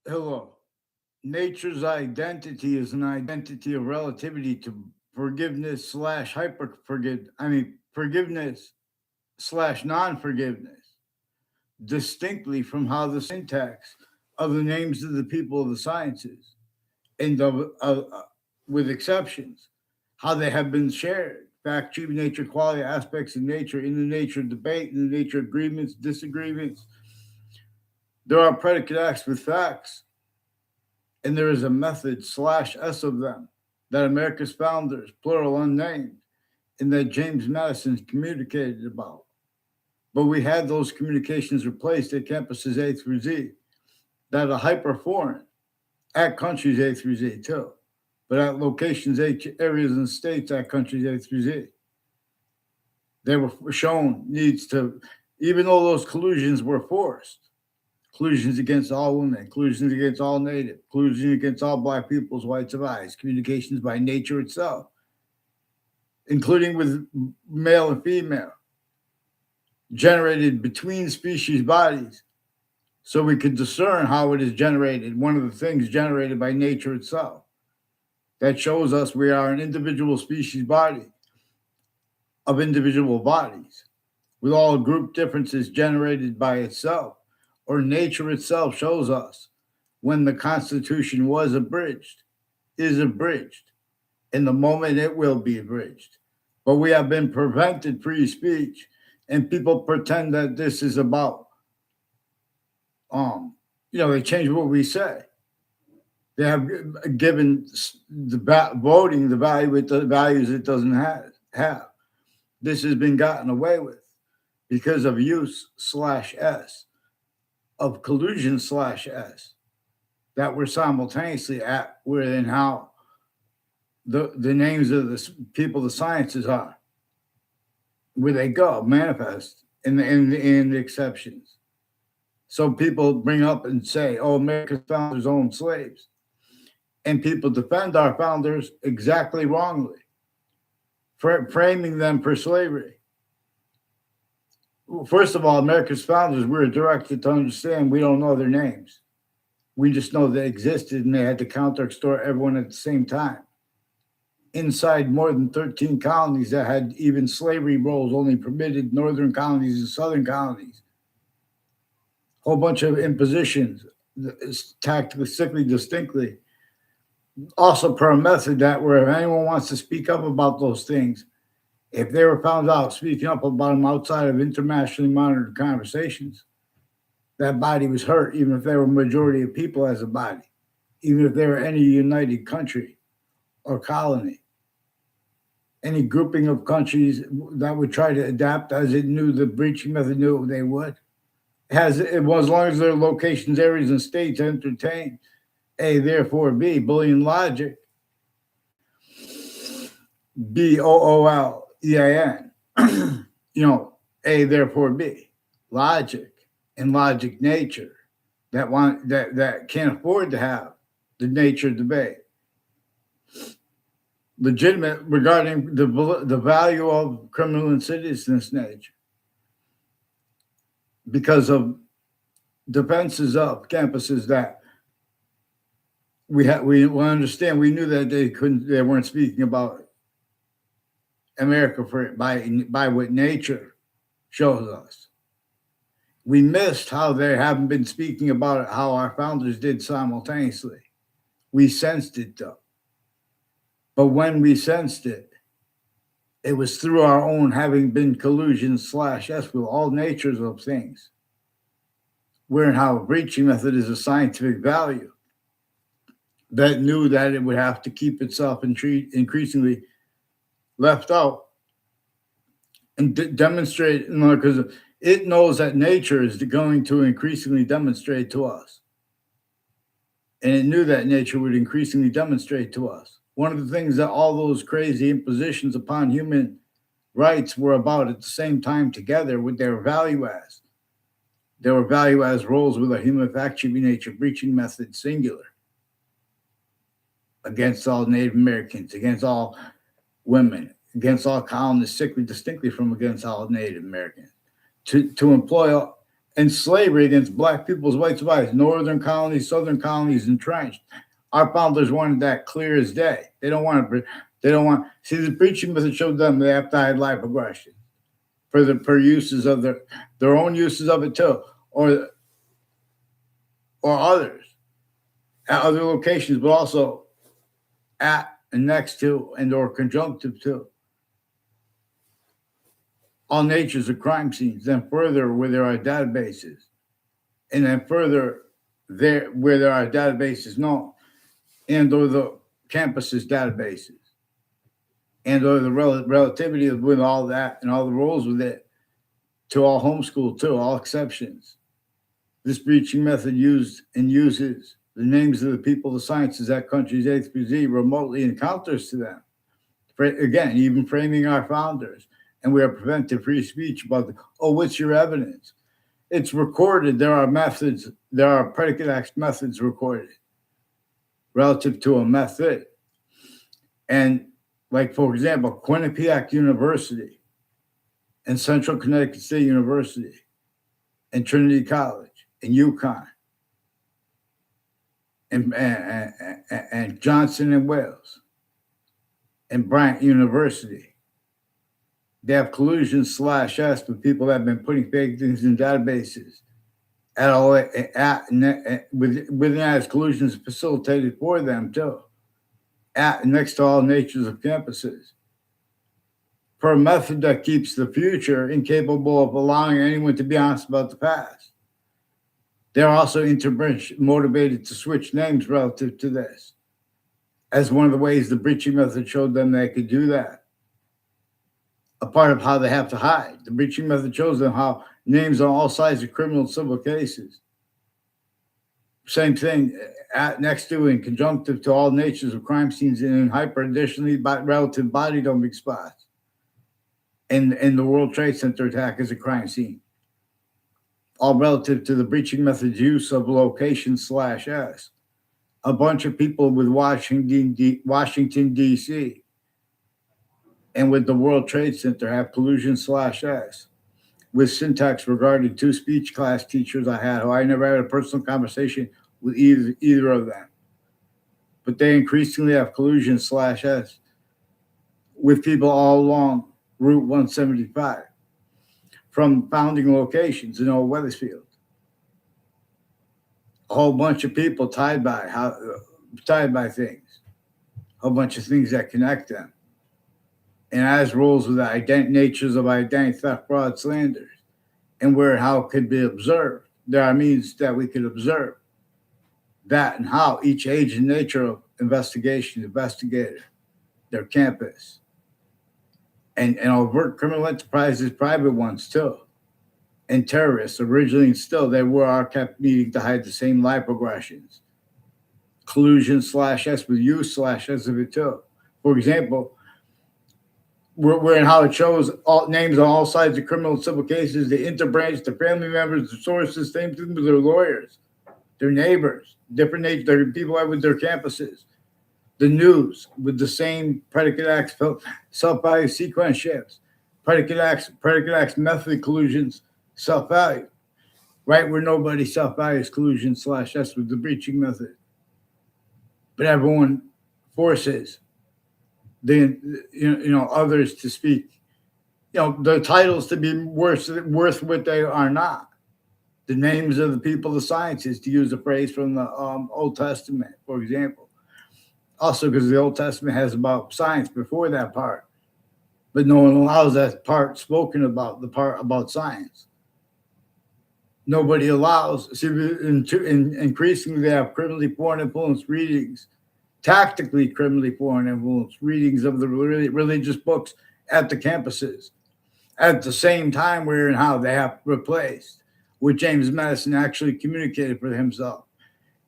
Hello. Nature's identity is an identity of relativity to forgiveness slash hyper forgive. Forgiveness slash non forgiveness, distinctly from how the syntax of the names of the people of the sciences, and with exceptions, how they have been shared. Fact, true nature, quality aspects of nature, in the nature of debate, in the nature of agreements, disagreements. There are predicate acts with facts, and there is a method slash S of them that America's founders, plural unnamed, and that James Madison communicated about. But we had those communications replaced at campuses A through Z that are hyper foreign, at countries A through Z too, but at locations, areas, and states at countries A through Z. They were shown needs to, even though those collusions were forced, collusions against all women, collusions against all native, collusion against all black peoples, whites of eyes, communications by nature itself, including with male and female, generated between species bodies, so we could discern how it is generated. One of the things generated by nature itself that shows us we are an individual species body of individual bodies with all group differences generated by itself, or nature itself shows us when the Constitution was abridged, is abridged, and the moment it will be abridged. But we have been prevented free speech, and people pretend that this is about, they change what we say. They have given voting the value with the values it doesn't have. This has been gotten away with because of use slash S, of collusion slash S, that we're simultaneously at where and how the names of the people the sciences are, where they go, manifest in the exceptions. So people bring up and say, oh, America's founders owned slaves. And people defend our founders exactly wrongly, for framing them for slavery. First of all, America's founders, we were directed to understand we don't know their names. We just know they existed and they had to counter extort everyone at the same time. Inside more than 13 colonies that had even slavery rolls only permitted northern colonies and southern colonies. Whole bunch of impositions, tactically, distinctly. Also per a method that where if anyone wants to speak up about those things, if they were found out speaking up about them outside of internationally monitored conversations, that body was hurt, even if they were a majority of people as a body, even if they were any united country or colony. Any grouping of countries that would try to adapt as it knew the breaching method knew they would. As long as their locations, areas, and states entertain A, therefore B, Boolean logic, BOOLEIN, A, therefore B, logic and logic nature that can't afford to have the nature debate. Legitimate regarding the value of criminal insidiousness nature because of defenses of campuses that we understand. We knew that they weren't speaking about America by what nature shows us. We missed how they haven't been speaking about it, how our founders did simultaneously. We sensed it though. But when we sensed it, it was through our own having been collusion slash S with all natures of things. Where and how a breaching method is a scientific value that knew that it would have to keep itself increasingly left out and demonstrate, because it knows that nature is going to increasingly demonstrate to us. And it knew that nature would increasingly demonstrate to us. One of the things that all those crazy impositions upon human rights were about at the same time together with their value as. There were value as roles with a human fact should be nature breaching method singular against all Native Americans, against all women, against all colonists, distinctly from against all Native Americans. To employ and slavery against black people's white survivors, northern colonies, southern colonies entrenched. Our founders wanted that clear as day. They don't want to. They don't want. See, the preaching method showed them they have to hide life aggression for the per uses of their own uses of it too, or others at other locations, but also at and next to and or conjunctive to all natures of crime scenes. Then further, where there are databases, and then further there where there are databases known, and or the campuses databases, and or the relativity of with all that and all the rules with it to all homeschool too, all exceptions. This breaching method used and uses the names of the people, the sciences, that countries A through Z remotely encounters to them. Again, even framing our founders. And we are prevented free speech about, what's your evidence? It's recorded. There are methods, there are predicate acts methods recorded relative to a method. And like, for example, Quinnipiac University and Central Connecticut State University and Trinity College and UConn and Johnson and Wales and Bryant University. They have collusion /S with people that have been putting fake things in databases. Within as collusion is facilitated for them too. Next to all natures of campuses. For a method that keeps the future incapable of allowing anyone to be honest about the past. They're also motivated to switch names relative to this, as one of the ways the breaching method showed them they could do that. A part of how they have to hide. The breaching method shows them how names on all sides of criminal and civil cases. Same thing, next to and conjunctive to all natures of crime scenes and in hyper additionally relative body dumping spots. And the World Trade Center attack is a crime scene. All relative to the breaching method's use of location /S. A bunch of people with Washington, D.C. and with the World Trade Center have collusion /S with syntax regarding two speech class teachers I had who I never had a personal conversation with either of them. But they increasingly have collusion /S with people all along Route 175 from founding locations in Old Weathersfield. A whole bunch of people tied by things, a whole bunch of things that connect them. And as rules with the natures of identity theft, fraud, slanders, and where and how it could be observed. There are means that we could observe that and how each age and nature of investigator, their campus, and overt criminal enterprises, private ones too, and terrorists. Originally and still, they were kept needing to hide the same life progressions. Collusion /S with use /S of it too. For example, where and how it shows all names on all sides of criminal and civil cases, the interbranch, the family members, the sources, same thing with their lawyers, their neighbors, different nature, their people with their campuses, the news with the same predicate acts, self-value sequence shifts, predicate acts, method collusions, self-value, right where nobody self-values collusion /S with the breaching method, but everyone forces others to speak, the titles to be worth what they are not. The names of the people, the sciences, to use a phrase from the Old Testament, for example. Also, because the Old Testament has about science before that part, but no one allows that part spoken about, the part about science. Nobody allows. See, increasingly, they have criminally foreign influenced readings, tactically criminally foreign influenced readings of the religious books at the campuses. At the same time, where and how they have replaced what James Madison actually communicated for himself.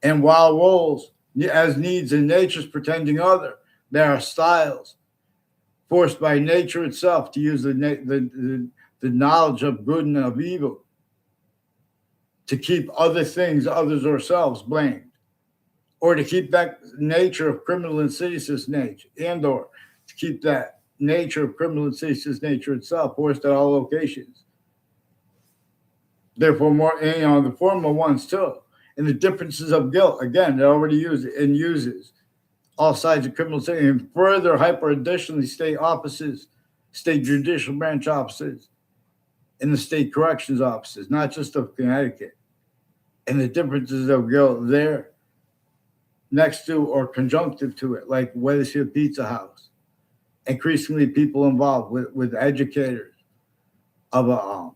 And while roles as needs and nature's pretending other, there are styles forced by nature itself to use the knowledge of good and of evil to keep other things, others or selves blamed, or to keep that nature of criminal and seditious nature, and or to keep that nature of criminal and seditious nature itself forced at all locations. Therefore, more, the formal ones too. And the differences of guilt, again, they already use it and uses all sides of criminal state and further hyper additionally state offices, state judicial branch offices, and the state corrections offices, not just of Connecticut. And the differences of guilt there next to or conjunctive to it, like Wethersfield Pizza House. Increasingly, people involved with educators of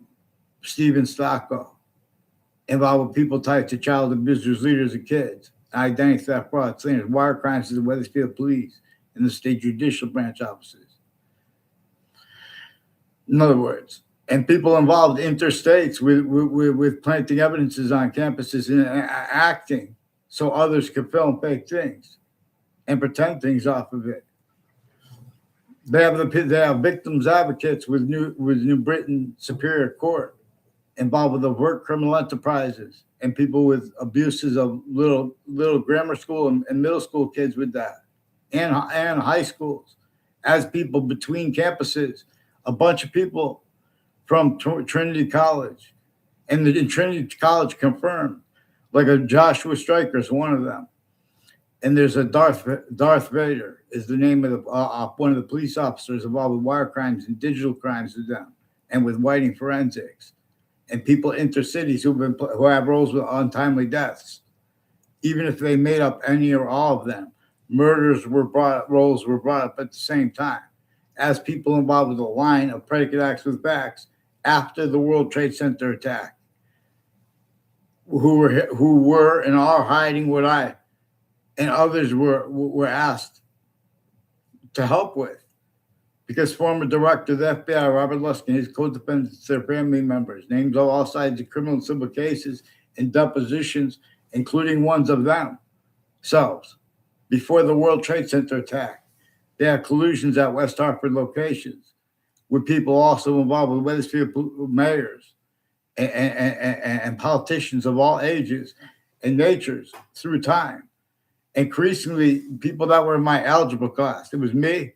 Stephen Stocko, involved with people tied to child abusers, leaders of kids, identity theft, fraud, slingers, wire crimes to the Wethersfield Police and the state judicial branch offices. In other words, and people involved interstates with planting evidences on campuses and acting so others could film fake things and pretend things off of it. They have victims advocates with New Britain Superior Court involved with overt criminal enterprises and people with abuses of little grammar school and middle school kids with that, and high schools, as people between campuses, a bunch of people from Trinity College, and Trinity College confirmed, like a Joshua Stryker is one of them, and there's a Darth Vader is the name of one of the police officers involved with wire crimes and digital crimes with them, and with whiting forensics, and people intercities who have roles with untimely deaths, even if they made up any or all of them. Roles were brought up at the same time as people involved with a line of predicate acts with facts after the World Trade Center attack, who were and are hiding what I and others were asked to help with, because former director of the FBI, Robert Luskin, and his co-defendants, their family members, names of all sides of criminal and civil cases and depositions, including ones of themselves, before the World Trade Center attack. They have collusions at West Hartford locations with people also involved with Wethersfield mayors and politicians of all ages and natures through time. Increasingly, people that were in my algebra class, it was me,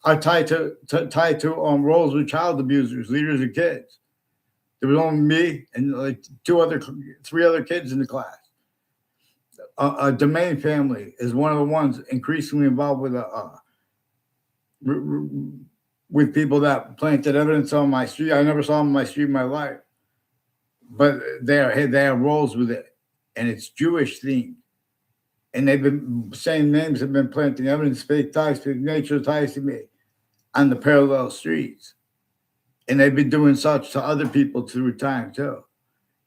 are tied to roles with child abusers, leaders of kids. There was only me and like three other kids in the class. A Domain family is one of the ones increasingly involved with people that planted evidence on my street. I never saw them on my street in my life, but they have roles with it, and it's Jewish themed. And they've been same names have been planting evidence, fake ties, fake nature ties to me on the parallel streets. And they've been doing such to other people through time too.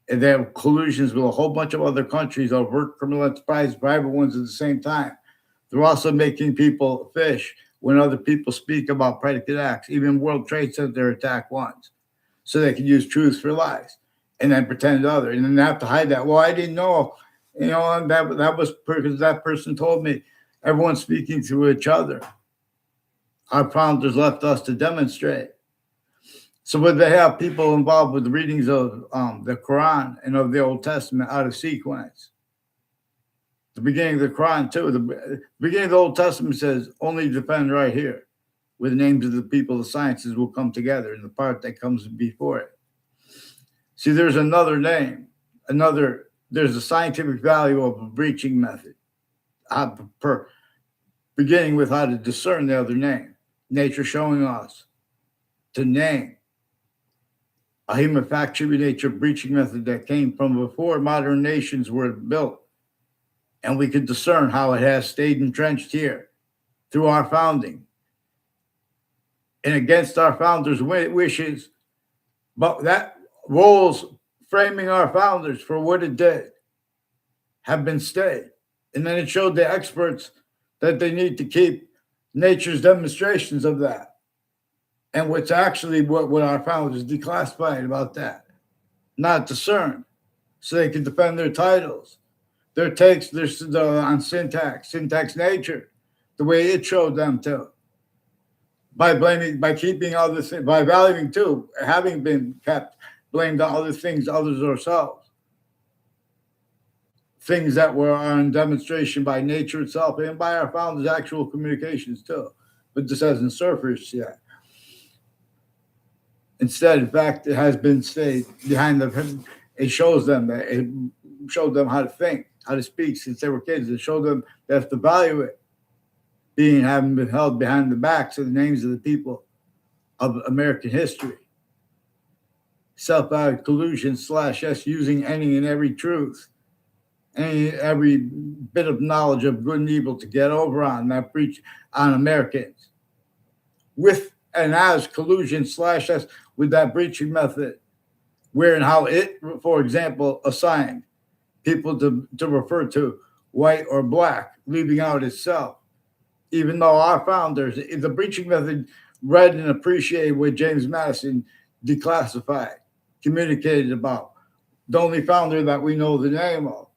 And they have collusions with a whole bunch of other countries over criminal enterprises, private ones at the same time. They're also making people fish when other people speak about predicate acts, even World Trade Center attack ones, so they can use truths for lies and then pretend other, and then they have to hide that. Well, I didn't know. And that was because that person told me. Everyone's speaking to each other. Our founders left us to demonstrate. So would they have people involved with the readings of the Quran and of the Old Testament out of sequence? The beginning of the Quran too. The beginning of the Old Testament says, "Only defend right here," where the names of the people, the sciences will come together, and the part that comes before it. See, there's another name, there's a scientific value of a breaching method, beginning with how to discern the other name. Nature showing us to name a human factory nature breaching method that came from before modern nations were built. And we could discern how it has stayed entrenched here through our founding and against our founders' wishes. But that roles framing our founders for what it did have been stayed. And then it showed the experts that they need to keep nature's demonstrations of that. And what's actually what our founders declassified about that, not discerned, so they can defend their titles, their takes, on syntax nature, the way it showed them to. By keeping other things, by valuing too, having been kept, blamed on other things, others ourselves. Things that were on demonstration by nature itself and by our founders' actual communications too. But this hasn't surfaced yet. Instead, in fact, it has been stayed behind It shows them that it showed them how to think, how to speak since they were kids. It showed them they have to value it, being having been held behind the backs of the names of the people of American history. Self-value collusion slash S, using any and every truth, every bit of knowledge of good and evil to get over on that breach on Americans, with and as collusion slash S, with that breaching method, where and how it, for example, assigned people to refer to white or black, leaving out itself. Even though our founders, the breaching method, read and appreciated what James Madison declassified, communicated about, the only founder that we know the name of,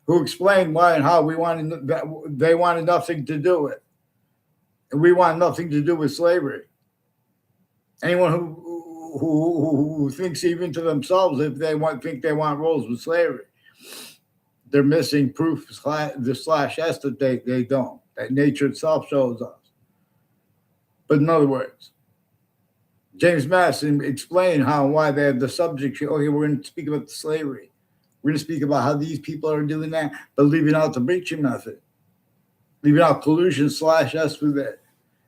who explained why and how we wanted that they wanted nothing to do with, and we want nothing to do with slavery. Anyone who thinks even to themselves if they think they want roles with slavery, they're missing proof the slash S that they don't, that nature itself shows us. But in other words, James Madison explained how and why they had the subject. Okay, we're going to speak about the slavery. We're going to speak about how these people are doing that, but leaving out the breaching method, leaving out collusion slash S with it.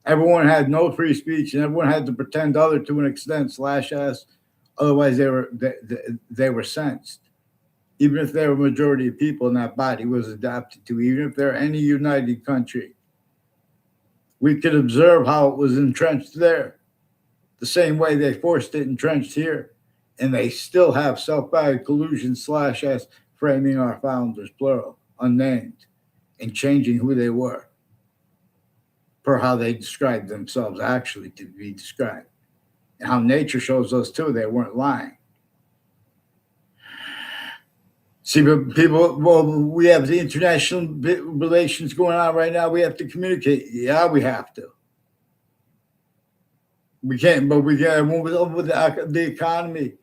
Everyone had no free speech, and everyone had to pretend other to an extent slash S. Otherwise, they were sensed. Even if there were a majority of people in that body was adapted to, even if they're any united country, we could observe how it was entrenched there, the same way they forced it entrenched here, and they still have self-value collusion slash S, framing our founders, plural, unnamed, and changing who they were per how they described themselves actually to be described, and how nature shows us too they weren't lying. See, but people, well, we have the international relations going on right now. We have to communicate. Yeah, we have to. We can't, but we can move with the economy.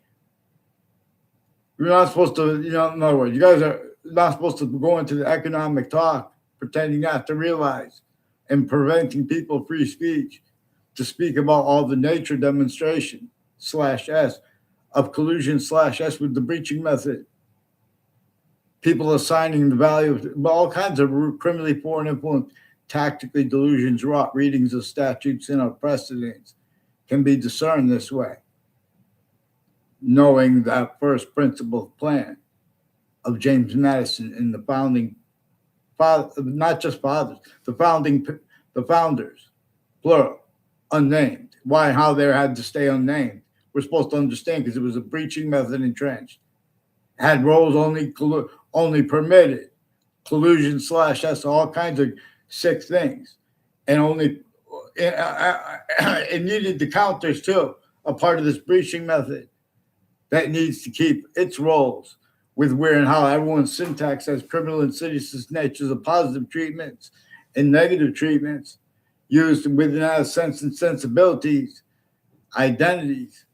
You're not supposed to, in other words, you guys are not supposed to go into the economic talk, pretending not to realize and preventing people free speech to speak about all the nature demonstration slash S of collusion slash S with the breaching method. People assigning the value of all kinds of criminally foreign influence, tactically delusions, wrought readings of statutes and of precedents can be discerned this way. Knowing that first principle plan of James Madison and the founding, not just fathers, the founders, plural, unnamed. Why and how they had to stay unnamed. We're supposed to understand because it was a breaching method entrenched. Had roles only permitted, collusion slash S, all kinds of sick things, and only it needed the counters too, a part of this breaching method that needs to keep its roles with where and how everyone's syntax has criminal insidious natures of positive treatments and negative treatments used within our sense and sensibilities, identities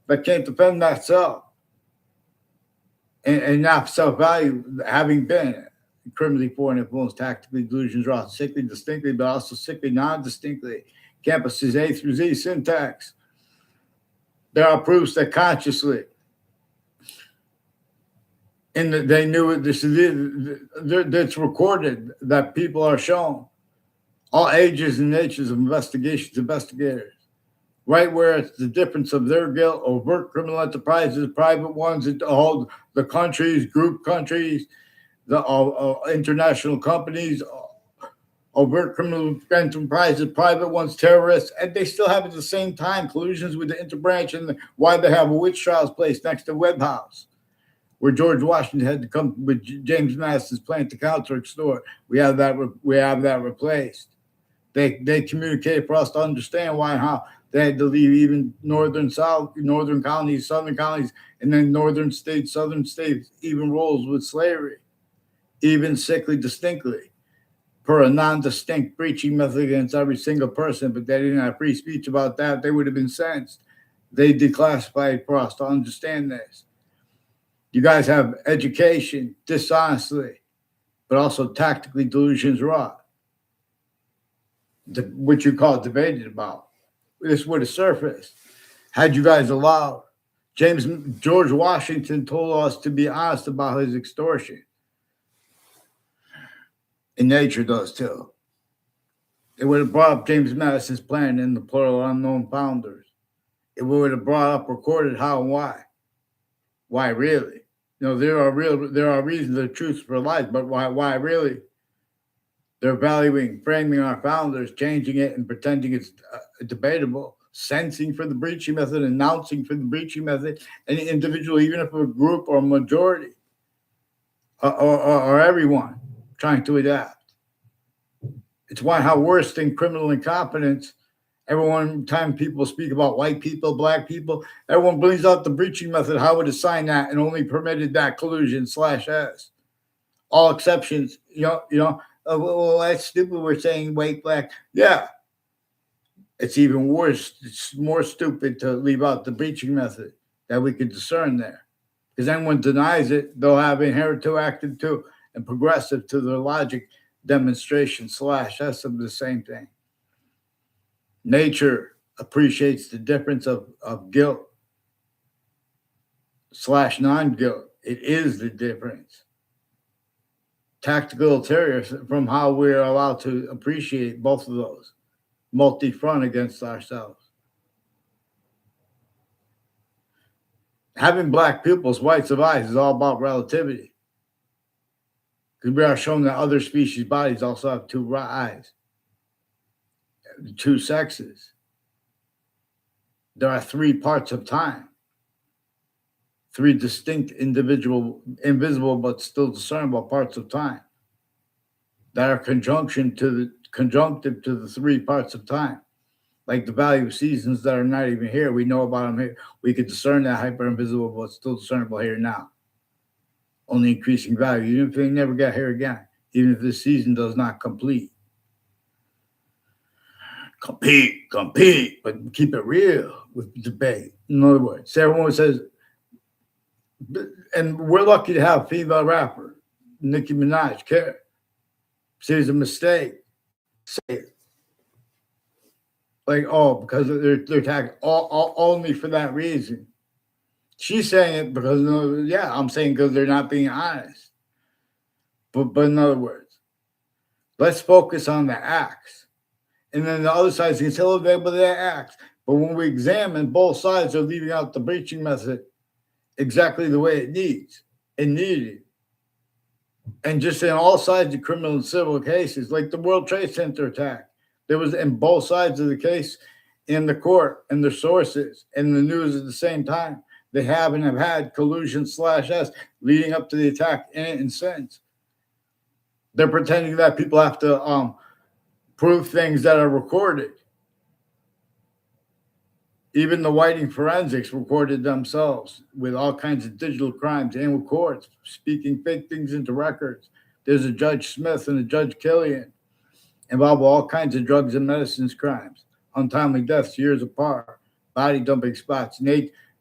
that can't defend that self. And not self-value, having been criminally foreign influence, tactically delusions, wrought sickly distinctly, but also sickly non-distinctly. Campuses A through Z syntax. There are proofs that consciously, and they knew it. It's recorded that people are shown all ages and natures of investigators. Right where it's the difference of their guilt, overt criminal enterprises, private ones, all the countries, group countries, the international companies, overt criminal enterprises, private ones, terrorists, and they still have at the same time collusions with the interbranch and why they have a witch trials place next to Webb House, where George Washington had to come with James Madison's plan to counter-extort. We have that replaced. They communicate for us to understand why and how. They had to leave even northern counties, southern counties, and then northern states, southern states, even roles with slavery, even sickly distinctly, per a non-distinct breaching method against every single person, but they didn't have free speech about that. They would have been sentenced. They declassified for us to understand this. You guys have education dishonestly, but also tactically delusions wrought, what you call debated about. This would have surfaced had you guys allowed George Washington told us to be honest about his extortion. And nature does too. It would have brought up James Madison's plan in the plural unknown founders. It would have brought up recorded how and why. Why really? There are reasons, there are truths for life, but why really? They're valuing, framing our founders, changing it and pretending it's debatable, sensing for the breaching method, announcing for the breaching method, any individual, even if a group or a majority or everyone trying to adapt. It's why how worse than criminal incompetence, everyone time people speak about white people, black people, everyone brings out the breaching method, how it assigned that and only permitted that collusion /s. All exceptions, well, that's stupid. We're saying white, black. Yeah. It's even worse. It's more stupid to leave out the breaching method that we could discern there. Because anyone denies it, they'll have inherent to, active to, and progressive to their logic demonstration /s of the same thing. Nature appreciates the difference of guilt / non-guilt. It is the difference. Tactical ulterior from how we're allowed to appreciate both of those multi-front against ourselves. Having black pupils, whites of eyes is all about relativity. Because we are shown that other species' bodies also have two eyes, two sexes. There are three parts of time, three distinct individual, invisible but still discernible parts of time that are conjunctive to the three parts of time. Like the value of seasons that are not even here. We know about them here. We could discern that hyper invisible but still discernible here now. Only increasing value, even if they never get here again, even if this season does not complete. Compete, but keep it real with debate. In other words, so everyone says, and we're lucky to have a female rapper, Niki Minaj, care. Sees a mistake, say it. Like, because they're tagged only for that reason. She's saying it because, I'm saying because they're not being honest. But in other words, let's focus on the acts. And then the other side can tell them about their acts. But when we examine, both sides are leaving out the breaching method exactly the way it needs and needed. And just in all sides of criminal and civil cases, like the World Trade Center attack, there was in both sides of the case in the court and the sources and the news at the same time. They have and have had collusion /s leading up to the attack and since. They're pretending that people have to prove things that are recorded. Even the Whiting forensics recorded themselves with all kinds of digital crimes and with courts speaking fake things into records. There's a Judge Smith and a Judge Killian involved with all kinds of drugs and medicines crimes, untimely deaths years apart, body dumping spots,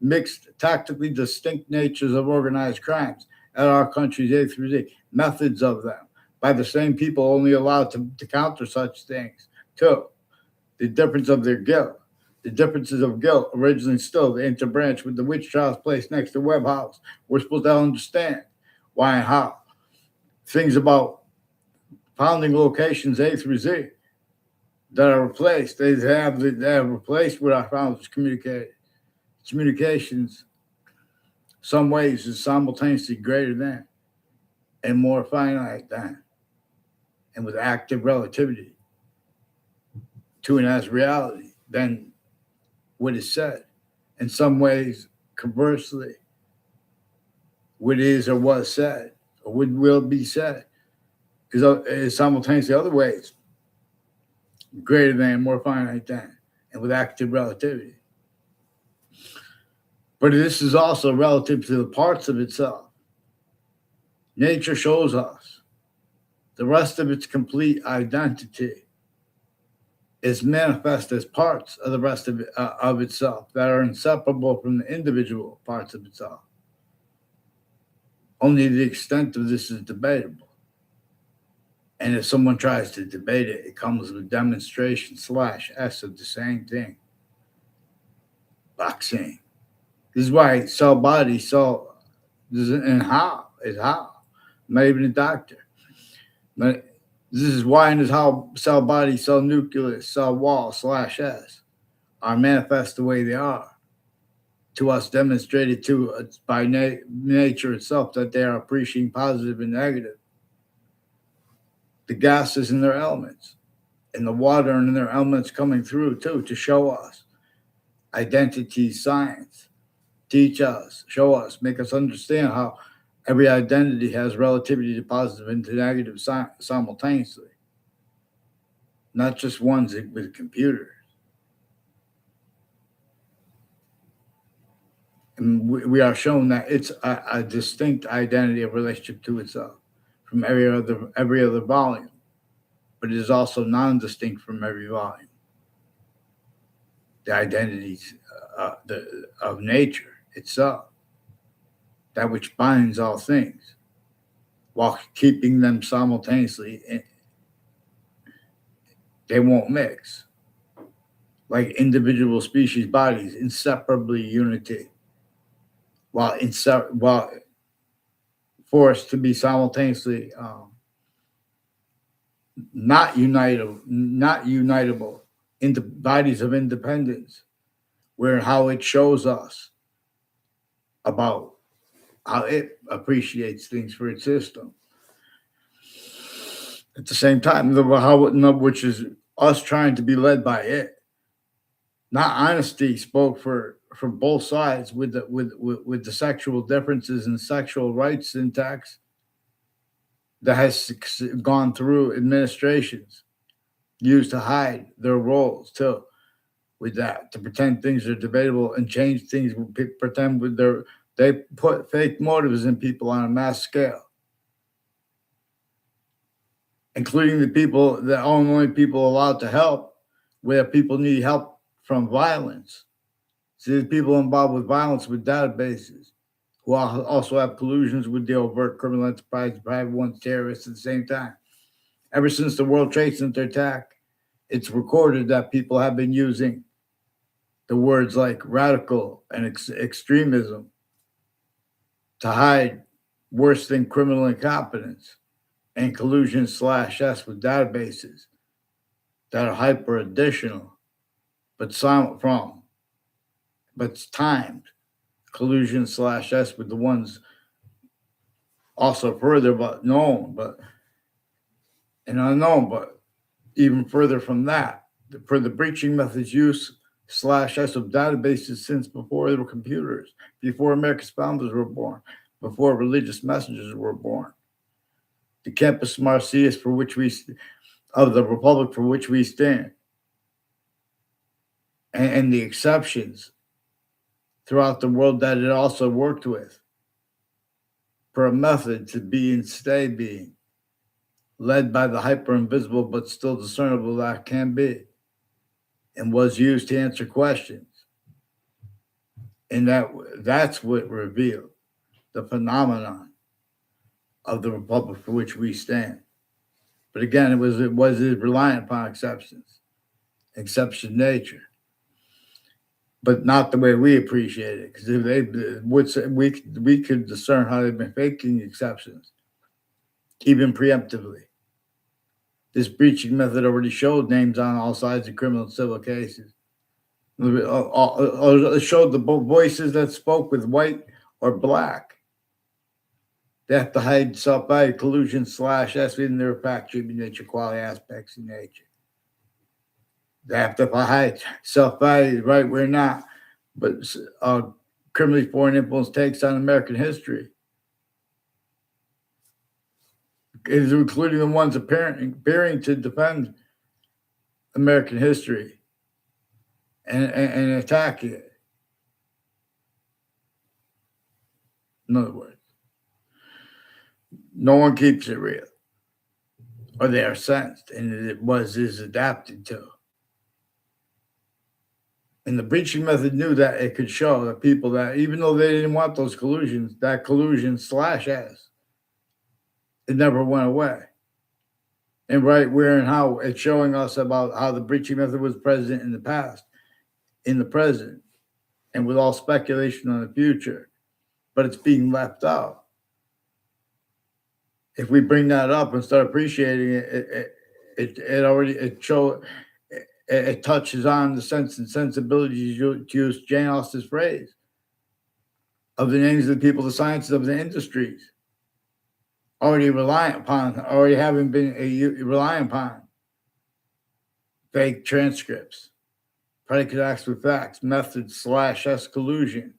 mixed tactically distinct natures of organized crimes at our country's A through Z, methods of them by the same people only allowed to counter such things. Two, the difference of their guilt. The differences of guilt originally still the interbranch with the witch trials placed next to Webb House. We're supposed to understand why and how. Things about founding locations A through Z that are replaced. They have replaced what our founders communicated. Communications, some ways, is simultaneously greater than and more finite than, and with active relativity to and as reality than what is said. In some ways, conversely, what is or was said or what will be said is simultaneously other ways greater than, more finite than, and with active relativity. But this is also relative to the parts of itself. Nature shows us the rest of its complete identity is manifest as parts of the rest of itself that are inseparable from the individual parts of itself. Only the extent of this is debatable. And if someone tries to debate it, it comes with demonstration /s of the same thing. Boxing. This is why cell body, cell, and how is how. I'm not even a doctor. But this is why and is how cell body, cell nucleus, cell wall slash S are manifest the way they are. To us, demonstrated to us by nature itself that they are appreciating positive and negative. The gases in their elements, and the water and their elements coming through too to show us identity science, teach us, show us, make us understand how every identity has relativity to positive and to negative simultaneously, not just ones with computers. And we are shown that it's a distinct identity of relationship to itself from every other volume, but it is also non-distinct from every volume. The identities of nature itself, that which binds all things, while keeping them simultaneously, they won't mix. Like individual species bodies, inseparably unity, while forced to be simultaneously not unitable into bodies of independence, where how it shows us about how it appreciates things for its system. At the same time, which is us trying to be led by it. Not honesty spoke for both sides with the sexual differences and sexual rights syntax that has gone through administrations used to hide their roles too. With that, to pretend things are debatable and change things, pretend with they put fake motives in people on a mass scale, including the people, the only people allowed to help where people need help from violence. See, the people involved with violence with databases who also have collusions with the overt criminal enterprise, private ones, terrorists at the same time. Ever since the World Trade Center attack, it's recorded that people have been using the words like radical and extremism to hide worse than criminal incompetence and collusion slash S with databases that are hyper additional, but but it's timed collusion slash S with the ones also further but known, but and unknown, but even further from that, for the breaching methods use slash S of databases since before there were computers, before America's founders were born, before religious messengers were born. The campus Marcius for which we of the republic for which we stand, and the exceptions throughout the world that it also worked with for a method to be and stay being led by the hyper invisible but still discernible that can be, and was used to answer questions. And that's what revealed the phenomenon of the republic for which we stand. But again, it was reliant upon exception nature, but not the way we appreciate it. Because if they would say, we could discern how they've been faking exceptions, even preemptively. This breaching method already showed names on all sides of criminal and civil cases. It showed the voices that spoke with white or black. They have to hide self-value, collusion slash S within their fact, treatment, nature, quality aspects in nature. They have to hide self-value, right? We're not. But criminally foreign influence takes on American history, including the ones appearing to defend American history and attack it. In other words, no one keeps it real, or they are sensed, and is adapted to. And the breaching method knew that it could show the people that even though they didn't want those collusions, that collusion slash S, it never went away. And right where and how it's showing us about how the breaching method was present in the past, in the present, and with all speculation on the future, but it's being left out. If we bring that up and start appreciating it, it already it touches on the sense and sensibilities, to use Jane Austen's phrase, of the names of the people, the sciences of the industries, already having been relying upon fake transcripts, predicate acts with facts, methods /s collusion,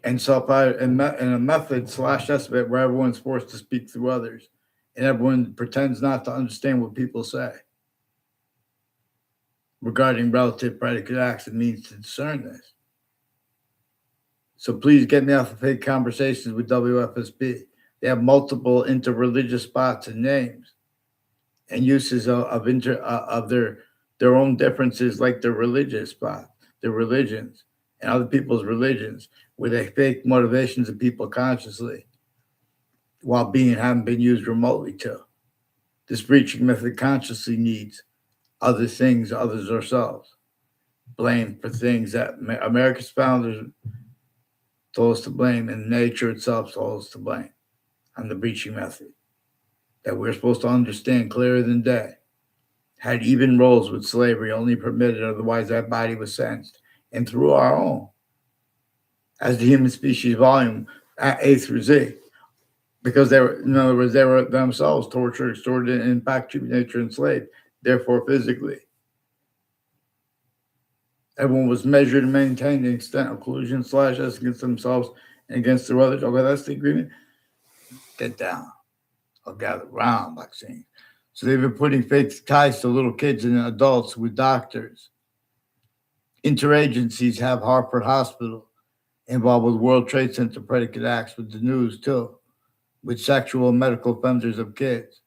and a method /estimate where everyone's forced to speak through others, and everyone pretends not to understand what people say regarding relative predicate acts and means to discern this. So please get me off of fake conversations with WFSB. They have multiple interreligious spots and names, and uses of their own differences, like their religious spot, their religions, and other people's religions, where they fake motivations of people consciously, while haven't been used remotely to. This breaching method consciously needs other things, others ourselves, blame for things that America's founders told us to blame, and nature itself told us to blame on the breaching method that we're supposed to understand clearer than day. Had even roles with slavery only permitted, otherwise that body was sentenced, and through our own, as the human species volume at A through Z, because they were, in other words, they were themselves tortured, extorted, and in fact, nature enslaved, therefore physically. Everyone was measured and maintained the extent of collusion /s against themselves and against their others. Okay, that's the agreement. Get down. I'll gather round, Maxine. So they've been putting fake ties to little kids and adults with doctors. Interagencies have Hartford Hospital involved with World Trade Center predicate acts with the news too, with sexual and medical offenders of kids.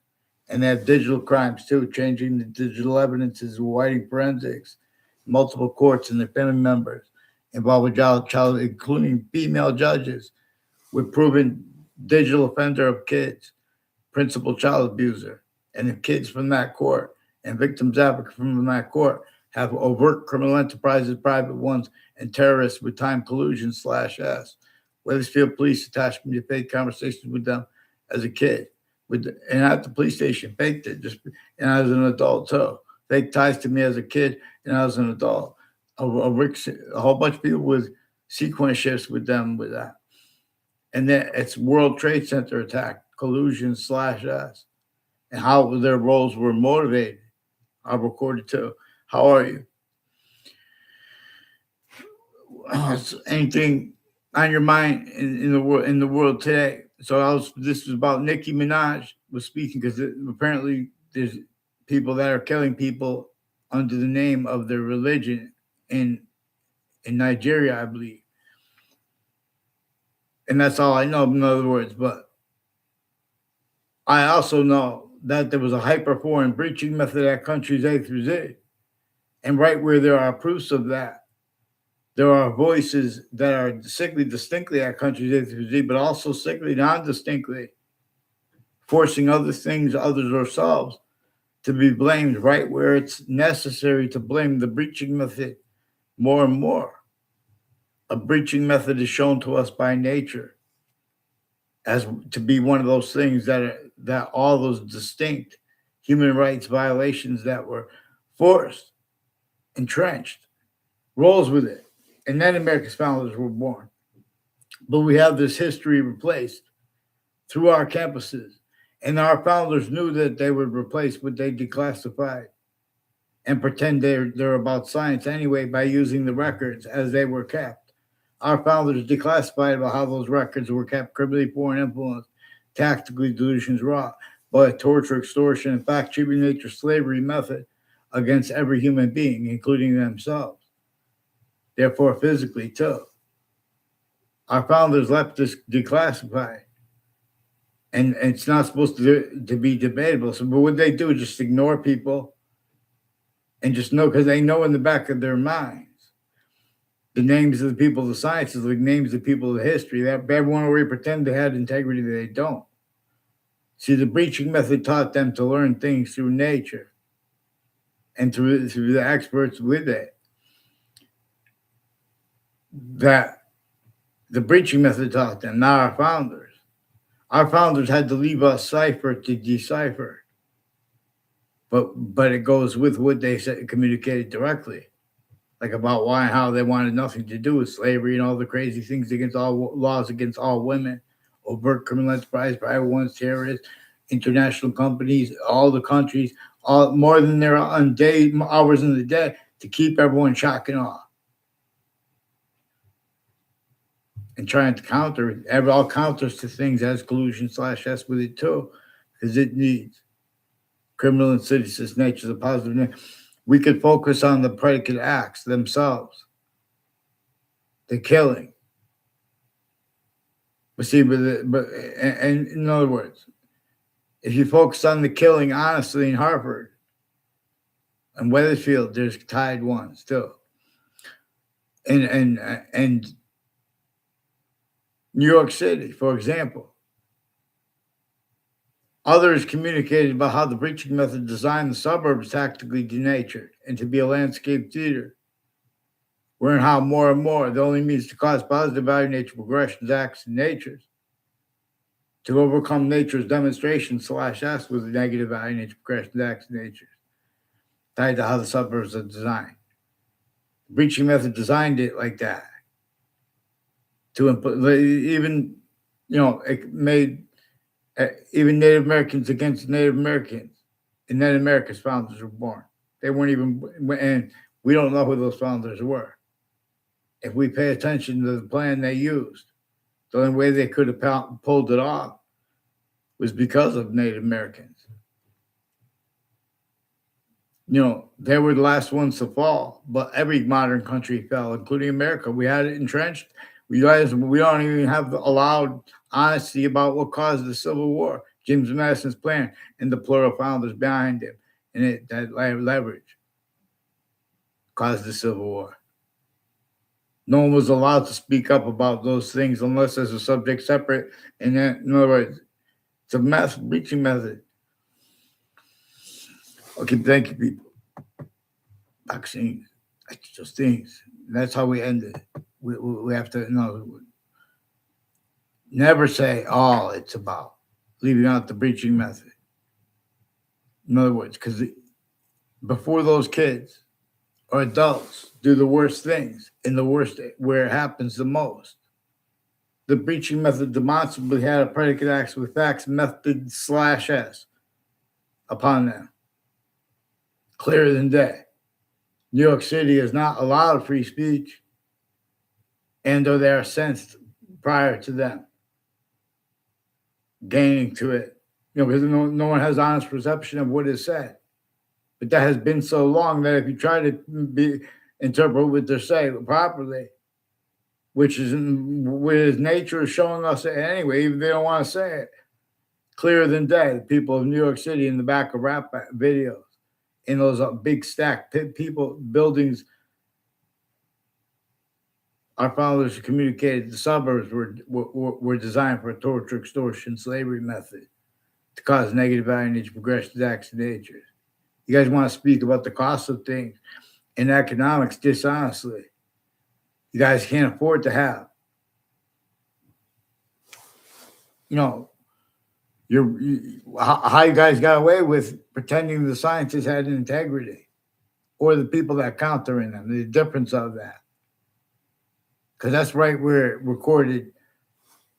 And they have digital crimes too, changing the digital evidences, whiting forensics, multiple courts and their family members involved with child, including female judges, with proven digital offender of kids, principal child abuser, and the kids from that court and victims advocate from that court have overt criminal enterprises, private ones, and terrorists with time collusion /s. Weathersfield police attached me to fake conversations with them as a kid, and at the police station, faked it, and as an adult too. Fake ties to me as a kid and as an adult. A whole bunch of people with sequence shifts with them with that. And then it's World Trade Center attack, collusion /s, and how their roles were motivated. I've recorded too. How are you? Anything on your mind in the world today? So this was about Nicki Minaj was speaking, because apparently there's people that are killing people under the name of their religion in Nigeria, I believe. And that's all I know, in other words. But I also know that there was a hyperforeign breaching method at countries A through Z. And right where there are proofs of that, there are voices that are distinctly at countries A through Z, but also sickly, non-distinctly, forcing others ourselves to be blamed right where it's necessary to blame the breaching method more and more. A breaching method is shown to us by nature as to be one of those things that all those distinct human rights violations that were forced, entrenched, rolls with it. And then America's founders were born. But we have this history replaced through our campuses. And our founders knew that they would replace what they declassified and pretend they're about science anyway by using the records as they were kept. Our founders declassified about how those records were kept, criminally foreign influence, tactically delusions wrought by torture, extortion, and fact treating nature slavery method against every human being, including themselves. Therefore, physically too. Our founders left this declassified. And it's not supposed to be debatable. So, but what they do is just ignore people and just know, because they know in the back of their minds the names of the people of the sciences, like names of the people of the history, that everyone already pretend they had integrity, they don't. See, the breaching method taught them to learn things through nature and through the experts with it. that the breaching method taught them, not our founders. Our founders had to leave us cipher to decipher, but it goes with what they said, communicated directly, like about why and how they wanted nothing to do with slavery and all the crazy things against all laws against all women, overt criminal enterprise, private ones, terrorists, international companies, all the countries, all more than their on day hours in the day to keep everyone shock and awe and trying to counter all counters to things as collusion slash S with it too, because it needs criminal and citizen's nature, the positive. We could focus on the predicate acts themselves, the killing. But see, and in other words, if you focus on the killing honestly in Harvard and Weathersfield, there's tied one still. And New York City, for example, others communicated about how the breaching method designed the suburbs tactically denatured and to be a landscape theater, wherein how more and more the only means to cause positive value nature progressions, acts, and natures to overcome nature's demonstration slash S with negative value nature progressions, acts, and natures tied to how the suburbs are designed. The breaching method designed it like that to even, it made even Native Americans against Native Americans, and then America's founders were born. They weren't even, and we don't know who those founders were. If we pay attention to the plan they used, the only way they could have pulled it off was because of Native Americans. They were the last ones to fall, but every modern country fell, including America. We had it entrenched. We don't even have allowed honesty about what caused the Civil War. James Madison's plan and the plural founders behind him, and that leverage caused the Civil War. No one was allowed to speak up about those things unless there's a subject separate. And then, in other words, it's a breaching method. Okay, thank you, people. Vaccines, extra things. That's how we end it. We have to never say all it's about, leaving out the breaching method. In other words, because before those kids or adults do the worst things in the worst where it happens the most, the breaching method demonstrably had a predicate acts with facts method slash S upon them, clearer than day. New York City is not allowed free speech, and though they are sensed prior to them gaining to it, because no one has honest perception of what is said. But that has been so long that if you try to interpret what they say properly, which is nature is showing us it anyway, even if they don't want to say it, clearer than day, the people of New York City in the back of rap videos, in those big stacked people buildings, our founders communicated the suburbs were designed for a torture, extortion, slavery method to cause negative value nature, progression, acts, and natures. You guys want to speak about the cost of things in economics dishonestly. You guys can't afford to have. How you guys got away with pretending the scientists had integrity, or the people that countering them, the difference of that. Because that's right where it recorded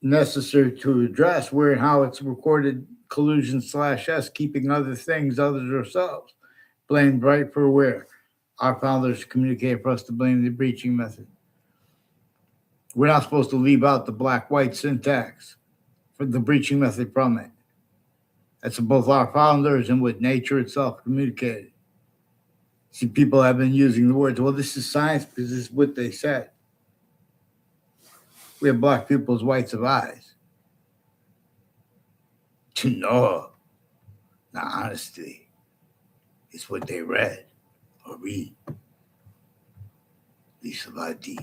necessary to address, where and how it's recorded collusion slash S, keeping other things other than ourselves. Blamed right for where our founders communicated for us to blame the breaching method. We're not supposed to leave out the black-white syntax for the breaching method from it. That's both our founders and what nature itself communicated. See, people have been using the words, well, this is science because this is what they said. We have black people as whites of eyes. To know the honesty is what they read or read. These are my deeds.